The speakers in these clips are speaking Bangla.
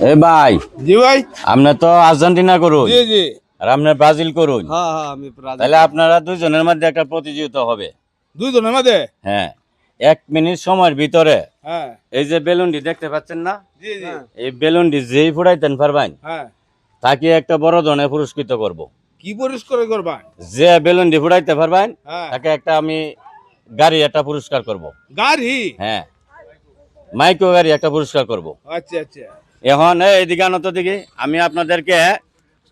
এ ভাই, জি ভাই। আপনি তো আর্জেন্টিনা করুন জি জি। আর আপনি ব্রাজিল করুন, হ্যাঁ হ্যাঁ আমি ব্রাজিল। তাহলে আপনারা দুইজনের মধ্যে একটা প্রতিযোগিতা হবে। দুইজনের মধ্যে? হ্যাঁ, 1 মিনিট সময়ের ভিতরে হ্যাঁ। এই যে বেলুনটি দেখতে পাচ্ছেন না, জি জি। এই বেলুনটি যেই ফুটাইতেন পারবেন হ্যাঁ। তাকে একটা বড় ধরনের পুরস্কৃত করব। কি পরিষ্কার করবা? যে বেলুনটি ফুটাইতে পারবেন হ্যাঁ। তাকে একটা আমি গাড়ি একটা পুরস্কার করব। গাড়ি? হ্যাঁ, মাইক্রো গাড়ি একটা পুরস্কার করব। আচ্ছা আচ্ছা। এখন এইদিকে আনত দিকে আমি আপনাদেরকে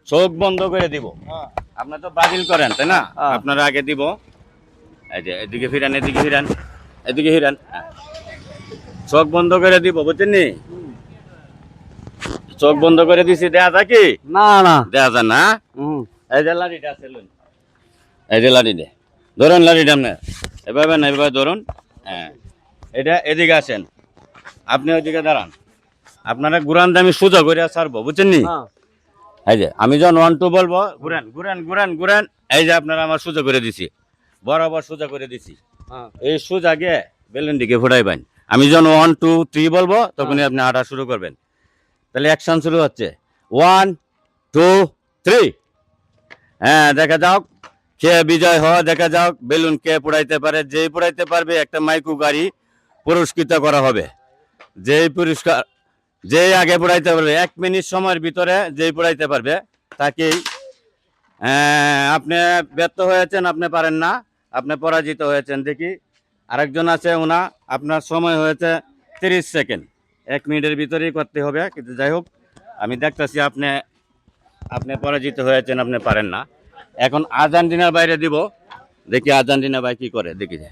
চোখ বন্ধ করে দিব। হ্যাঁ। আপনার তো ব্রাজিল করেন তাই না? হ্যাঁ। আপনারা আগে দিব। এই যে এদিকে ফিরান, এদিকে ফিরান, এদিকে ফিরান। হ্যাঁ। চোখ বন্ধ করে দিব, বুঝছেন নি? চোখ বন্ধ করে দিছি, দেয়া যায় কি? না না। দেয়া যায় না? এই যে লাঠিটা আছে, লইন। এই যে লাঠিটা ধরুন, লাঠিটা আপনার এভাবে না, এভাবে ধরুন। হ্যাঁ, এটা এদিকে আসেন, আপনি ওইদিকে দাঁড়ান। আপনারা ঘুরান দিয়ে আমি সোজা করে ছাড়বো, বুঝছেন নি? এই যে আমি যখন 1 2 বলবো, ঘুরেন ঘুরেন ঘুরেন ঘুরেন। এই যে আপনারা আমার সোজা করে দিছি, বরাবর সোজা করে দিছি। এই সোজা গিয়ে বেলুন দিকে ফুটাইবেন। আমি যখন 1 2 3 বলবো তখনই আপনি হাঁটা শুরু করবেন। তাহলে অ্যাকশন শুরু হচ্ছে। 1 2 3। হ্যাঁ, দেখা যাক কে বিজয় হয়, দেখা যাক বেলুন কে পুড়াইতে পারে। যেই পুড়াইতে পারবে একটা মাইক্রো গাড়ি পুরস্কৃত করা হবে। যেই পুরস্কার, যেই আগে পুড়াইতে পারবে 1 মিনিট সময়ের ভিতরে যেই পুড়াইতে পারবে তাকেই। আপনি ব্যর্থ হয়েছেন, আপনি পারেন না, আপনি পরাজিত হয়েছেন। দেখি আরেকজন আছে, ওনা আপনার সময় হয়েছে 30 সেকেন্ড। 1 মিনিটের ভিতরেই করতে হবে, কিন্তু যাই হোক আমি দেখতেছি আপনি আপনি পরাজিত হয়েছেন, আপনি পারেন না। এখন আর্জেন্টিনার বাইরে দিব, দেখি আর্জেন্টিনা ভাই কি করে। দেখি যে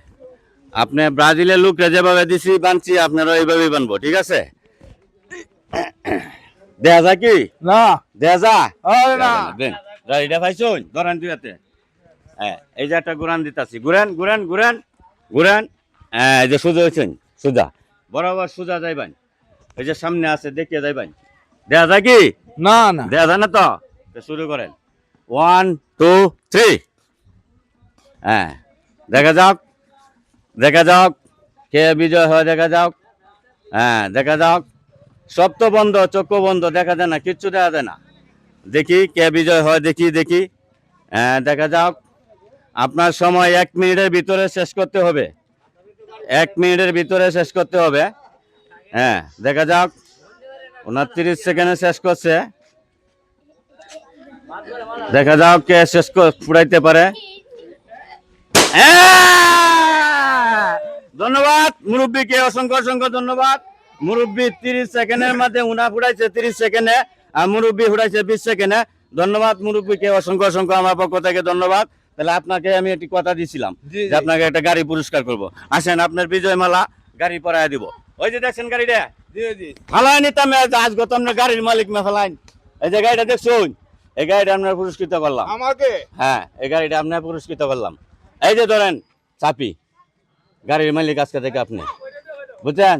আপনি ব্রাজিলের লোকরা যেভাবে দিছি বানছি, আপনারা এইভাবেই বানবো, ঠিক আছে? দেয়া যায় কি? না। দেয়া যায় না। দেন। গাড়িটা পাইছুন, ধরেন দুই হাতে। হ্যাঁ, এই যে একটা ঘুরান দিতাছি, ঘুরেন ঘুরেন ঘুরেন ঘুরেন। হ্যাঁ, এই যে সোজা হয়েছেন, সোজা বরাবর সোজা যাইবেন। এই যে সামনে আছে দেখিয়ে যাইবেন। দেয়া যায় কি? না না। দেয়া যায় না তো? তো শুরু করেন। 1 2 3। হ্যাঁ, দেখা যাক, দেখা যাক কে বিজয় হয়, দেখা যাক। হ্যাঁ, দেখা যাক। সব তো বন্ধ, চক্ষু বন্ধ, দেখা যায় না, কিচ্ছু দেখা যায় না। দেখি কে বিজয় হয়, দেখি দেখি। হ্যাঁ, দেখা যাক। আপনার সময় 1 মিনিটের ভিতরে শেষ করতে হবে। 1 মিনিটের ভিতরে শেষ করতে হবে। হ্যাঁ, দেখা যাক। 29 সেকেন্ডে শেষ করছে। দেখা যাক কে শেষ ফুরাইতে পারে। হ্যাঁ! ধন্যবাদ মুরব্বীকে, অসংখ্য অসংখ্য ধন্যবাদ। মুরব্বী 30 সেকেন্ডের মধ্যে উনা ফুটাইছে 30 সেকেন্ডে, আর মুরব্বী ফুটাইছে 20 সেকেন্ডে। ধন্যবাদ মুরব্বীকে, অসংখ্য অসংখ্য আমার পক্ষ থেকে ধন্যবাদ। তাহলে আপনাকে আমি একটি কথা দিছিলাম যে আপনাকে একটা গাড়ি পুরস্কার করব। আসেন, আপনার বিজয় মালা গাড়ি পরায় দিব। ওই যে দেখছেন গাড়িটা, জি জি। ফালাই নিতাম আজ গত আপনার গাড়ির মালিক মে ফালাইন। এই যে গাড়িটা দেখছুন, এই গাড়িটা আপনার পুরস্কৃত করলাম। আমাকে? হ্যাঁ, এই গাড়িটা আপনার পুরস্কৃত করলাম। এই যে ধরেন চাপি, গাড়ির মালিক আজকে থেকে আপনি, বুঝছেন?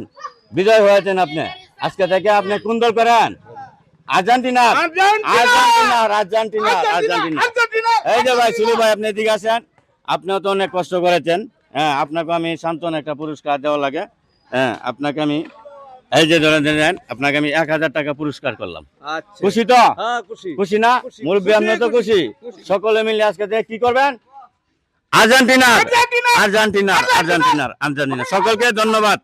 বিজয় হয়েছেন আপনি। আজকে থেকে আপনি কোন দল করেন? আর্জেন্টিনার। আর্জেন্টিনার আর্জেন্টিনার আর্জেন্টিনা। এই যে ভাই সুলু ভাই, আপনি এদিকে আসেন। আপনিও তো অনেক কষ্ট করেছেন। হ্যাঁ, আপনাকে আমি সান্ত্বনা একটা পুরস্কার দেওয়া লাগে। হ্যাঁ, আপনাকে আমি এই যে ধরেন দেন, আপনাকে আমি 1000 টাকা পুরস্কার করলাম। আচ্ছা। খুশি তো? হ্যাঁ খুশি। খুশি না মুরব্বী? আপনি তো খুশি? সকলে মিলে আজকে থেকে কি করবেন? আর্জেন্টিনার আর্জেন্টিনার আর্জেন্টিনার আর্জেন্টিনার আর্জেন্টিনা। সকলকে ধন্যবাদ।